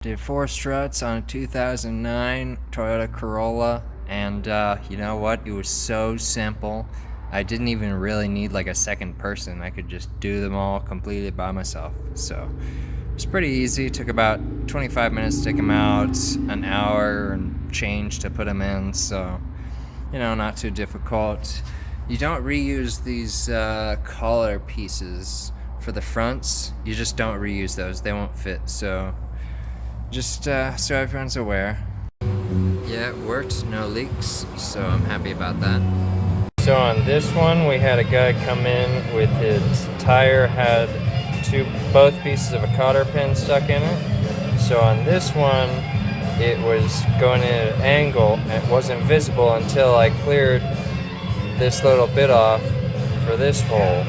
Did 4 struts on a 2009 Toyota Corolla, and you know what? It was so simple. I didn't even really need like a second person. I could just do them all completely by myself. So it's pretty easy. It took about 25 minutes to take them out, an hour and change to put them in. So, not too difficult. You don't reuse these collar pieces for the fronts. You just don't reuse those. They won't fit. So just so everyone's aware. Yeah, it worked, no leaks, so I'm happy about that. So on this one, we had a guy come in with his tire had both pieces of a cotter pin stuck in it. So on this one, it was going in at an angle and it wasn't visible until I cleared this little bit off for this hole.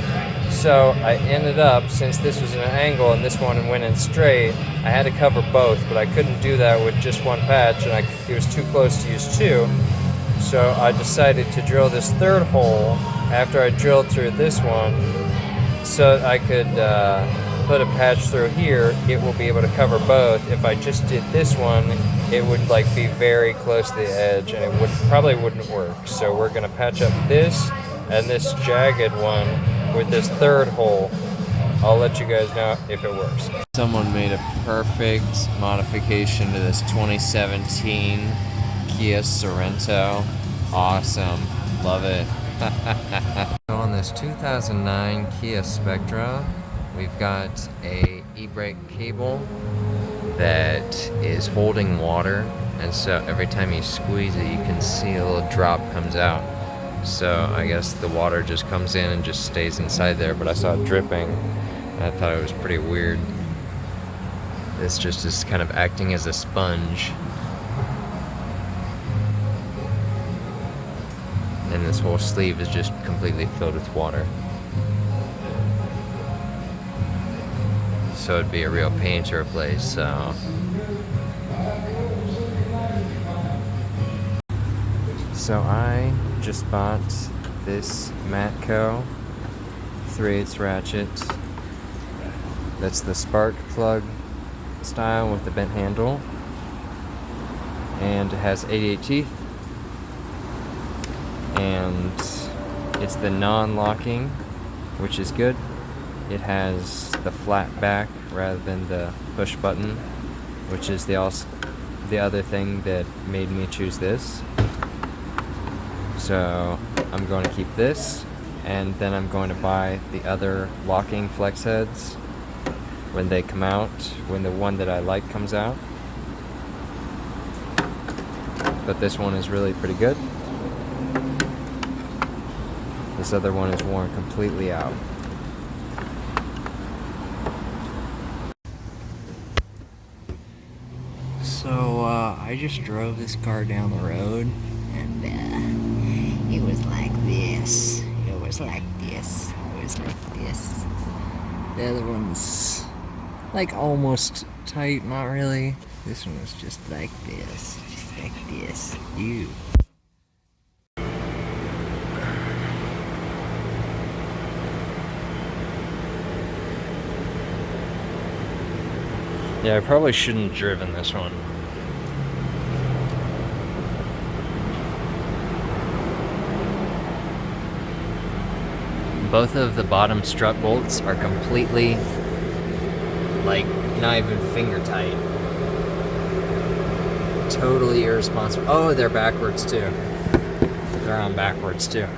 So I ended up, since this was an angle and this one went in straight, I had to cover both, but I couldn't do that with just one patch, and it was too close to use two. So I decided to drill this third hole after I drilled through this one, so I could put a patch through here. It will be able to cover both. If I just did this one, it would be very close to the edge, and it probably wouldn't work. So we're gonna patch up this and this jagged one with this third hole. I'll let you guys know if it works. Someone made a perfect modification to this 2017 Kia Sorento. Awesome. Love it. So on this 2009 Kia Spectra, we've got a e-brake cable that is holding water, and so every time you squeeze it, you can see a little drop comes out. So I guess the water just comes in and just stays inside there, but I saw it dripping and I thought it was pretty weird. This just is kind of acting as a sponge. And this whole sleeve is just completely filled with water. So it'd be a real pain to replace, so. So I just bought this Matco 3/8 ratchet. That's the spark plug style with the bent handle, and it has 88 teeth, and it's the non-locking, which is good. It has the flat back rather than the push button, which is the other thing that made me choose this. So I'm going to keep this, and then I'm going to buy the other locking flex heads when they come out, when the one that I like comes out. But this one is really pretty good. This other one is worn completely out. So I just drove this car down the road, and it was like this. It was like this. It was like this. The other one's almost tight, not really. This one was just like this. Just like this. Ew. Yeah, I probably shouldn't have driven this one. Both of the bottom strut bolts are completely, not even finger tight. Totally irresponsible. Oh, they're backwards too. They're on backwards too.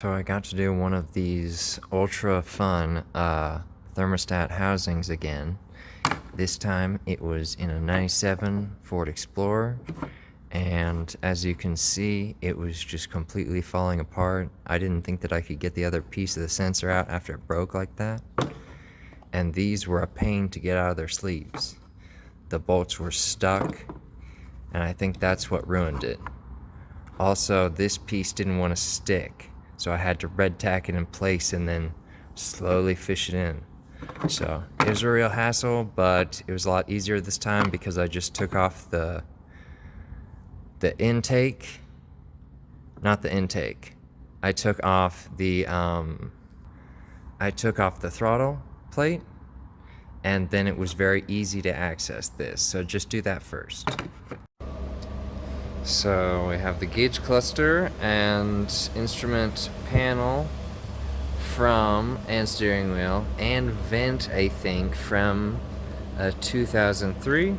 So I got to do one of these ultra fun thermostat housings again. This time it was in a 97 Ford Explorer, and as you can see, it was just completely falling apart. I didn't think that I could get the other piece of the sensor out after it broke like that, and these were a pain to get out of their sleeves. The bolts were stuck, and I think that's what ruined it. Also, this piece didn't want to stick, so I had to red tack it in place and then slowly fish it in. So it was a real hassle, but it was a lot easier this time because I just took off the intake, not the intake. I took off the throttle plate, and then it was very easy to access this. So just do that first. So we have the gauge cluster and instrument panel and steering wheel and vent, I think, from a 2003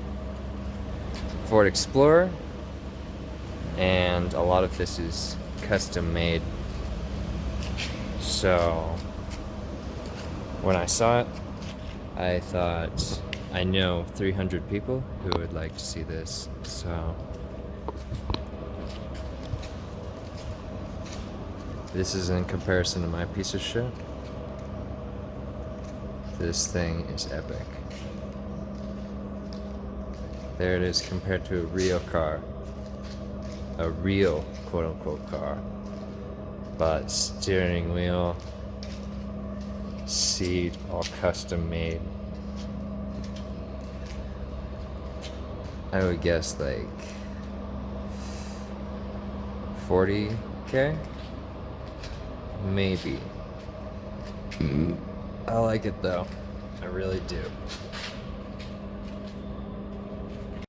Ford Explorer, and a lot of this is custom made. So when I saw it, I thought, I know 300 people who would like to see this. So this is in comparison to my piece of shit. This thing is epic. There it is compared to a real car. A real quote-unquote car. But steering wheel, seat, all custom made. I would guess like 40K? Maybe. I like it though. I really do.